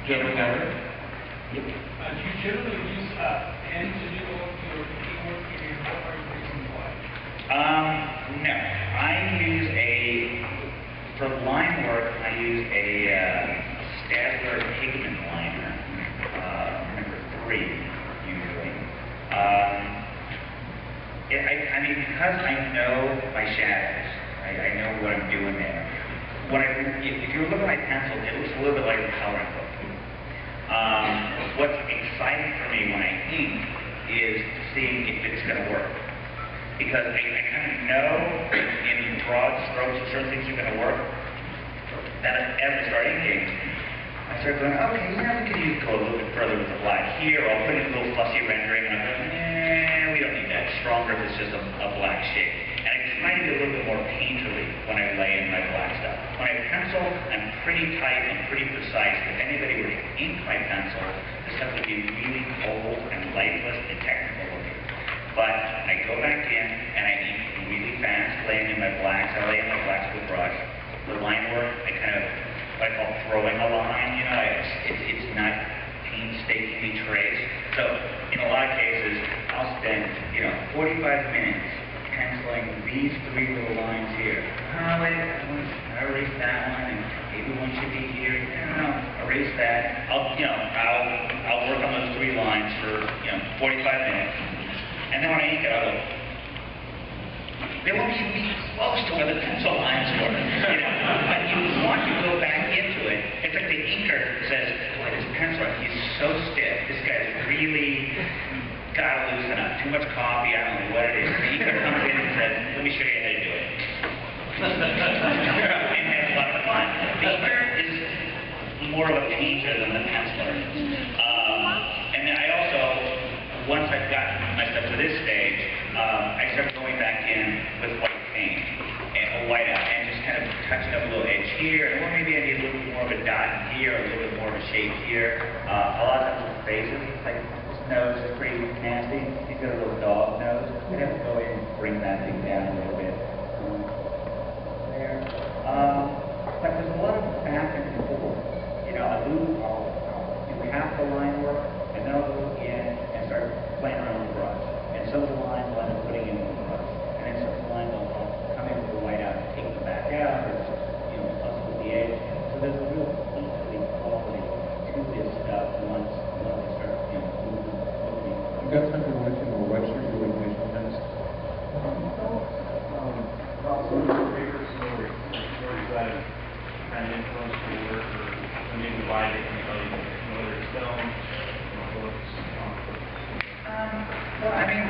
Getting better. Yep. Do you generally use pen to do all of your keywork and what are you using why? No. I use for line work, I use a Stadler pigment liner, number 3, usually. I mean, because I know my shadows, I know what I'm doing there. If you look at my pencil, it looks a little bit like a coloring book. What's exciting for me when I ink is seeing if it's going to work. Because I kind of know in broad strokes if certain things are going to work. Then as I start inking, I start going, okay, yeah, we could go a little bit further with the black here, or I'll put in a little fussy rendering, and I'm going, we don't need that. Stronger if it's just a black shade. And I try to be a little bit more painterly when I lay in my black stuff. When I pencil, I'm pretty tight and pretty precise. If anybody were to ink my pencil, this stuff would be really cold and lifeless and technical looking. But I go back in and I ink really fast, laying in my blacks. I lay in my blacks with a brush. The line work, I kind of what I call throwing a line. You know, it's not painstakingly traced. So in a lot of cases, I'll spend 45 minutes penciling these 3 little lines here. Oh wait, I erase that one, and maybe one should be here. No, erase that. I'll work on those 3 lines for 45 minutes, and then when I ink it, I'll go. They won't even be close to where the pencil lines were. But you want to go back into it. It's like the inker says, boy, this pencil, he's so stiff. This guy's really gotta loosen up. Too much coffee, I don't know what it is. The inker comes in and says, let me show you how to do it. And has a lot of fun. The inker is more of a painter than the penciler. And then I also, once I've gotten my stuff to this stage, I start going back in with white paint, and a whiteout, and just kind of touching up a little edge here, or maybe I need a little bit more of a dot in here, or a little bit more of a shape here. A lot of times with faces, like this nose is pretty nasty. He's got a little dog nose. I'd have to go in and bring that thing down a little bit. There. But there's a lot of back and forth. I'll do half the line work, and then I'll go in and start playing around with the brush. And some of the lines I'll end up putting in with the brush. And then some of the lines I'll come in with the whiteout and take them back out, or just, plus with the edge. So there's a real equally quality to this stuff once I start, moving. You got something to mention or what you're doing next? About some of your favorite stories that kind of influenced your work, or maybe why they can tell you, whether it's film, books, Well, I mean,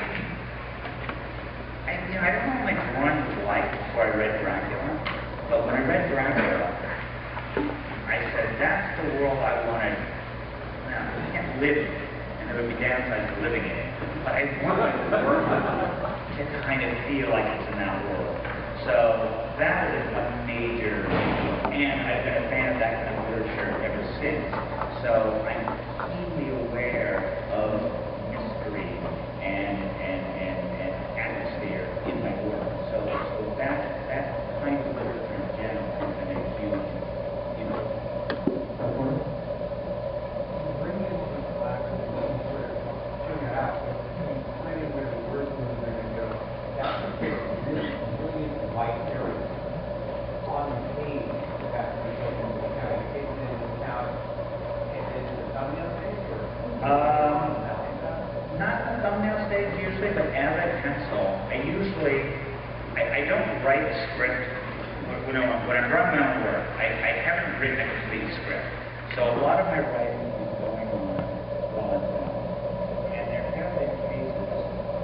I don't know what my drawing was like before I read Dracula, but when I read Dracula, I said, that's the world I wanted. Now, I can't live in it, and there would be downsides to living in it, but I wanted the world to kind of feel like it's in that world. So that was a major, and I've been a fan of that kind of literature ever since. So I'm keenly aware of mystery and atmosphere in my work. So that kind of literature in general has been a huge, Bring in some black and sort of bring it out, explaining where the words are going to go. That's the case. Bringing the white area on the page that we go into account. Taking into account the thumbnail stage or not the thumbnail stage usually, but as I pencil, I don't write a script. When I'm drawing my own work, I haven't written a complete script. So a lot of my writing is going on while I'm drawing. And there have been cases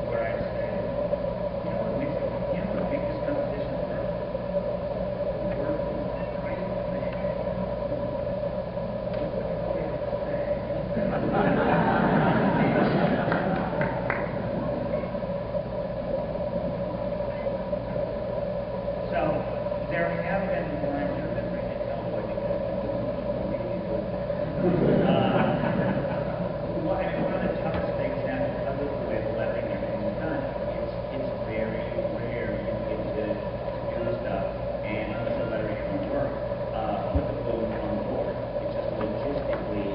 where I say, make this composition work. Work right there. So there have been times that I've been reading Hellboy because I'm really good. One of the toughest things now, because of the way the lettering and everything's done, it's very rare you get to do the stuff, and unless the lettering is going to work, put the code on board. It's just logistically,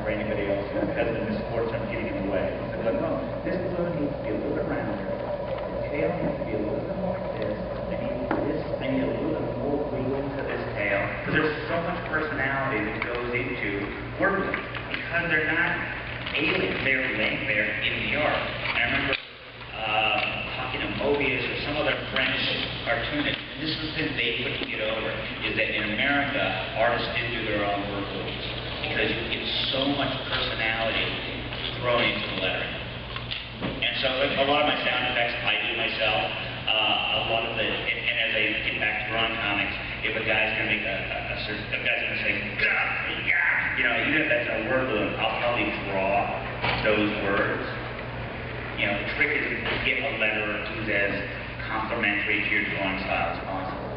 for anybody else who hasn't been in sports, I'm getting in the way. I said, no, this balloon needs to be a little bit rounder. The tail needs to be a little bit more like this. I need a little bit more wiggle to this tail. Because there's so much personality that goes into word balloons. Because they're not alien, they're laying there in the art. And I remember talking to Mobius or some other French cartoonist, and this is the thing they couldn't get over, is that in America, artists did do their own word balloons. Because you get so much personality thrown into the lettering. And so a lot of my sound effects I do myself. A lot of the, and as I get back to drawing comics, if a guy's going to make a guy's going to say, gah, yeah, you know, even if that's a word balloon, I'll probably draw those words. You know, the trick is to get a letterer who's as complementary to your drawing style as possible.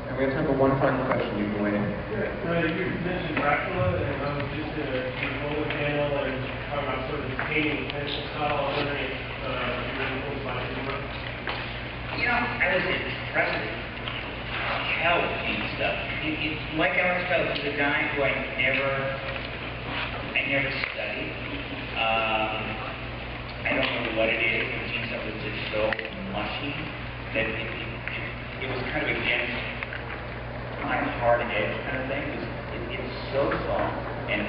And we have time for one final question. You can wait. You mentioned Dracula, and I was just in a Mignola panel and talking about sort of painting pencil style. I was wondering if you really hold my work. You know, I was impressed with how paint stuff. Like Alex Phelps, he's a guy who I never studied. I don't know what it is, but paint stuff was just so mushy that it was kind of against my hard edge kind of thing. It's so soft and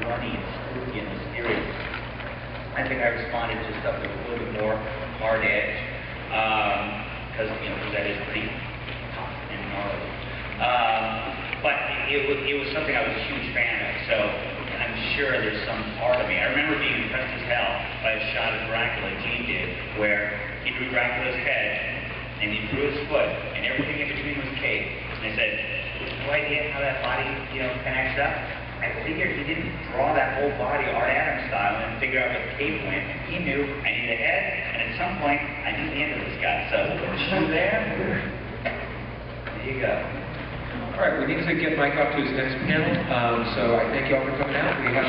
runny and spooky and mysterious. I think I responded to stuff that was a little bit more hard edge. Because that is pretty tough and gnarly. But it was something I was a huge fan of, so I'm sure there's some part of me. I remember being impressed as hell by a shot of Dracula Gene did, where he drew Dracula's head, and he drew his foot, and everything in between was cake. And I said, no idea how that body, connects up. I figured he didn't draw that whole body Art Adams style and figure out where the cape went. He knew I need a head, and at some point, I need the end of this guy. So, there you go. All right, we need to get Mike up to his next panel. So I thank you all for coming out. We have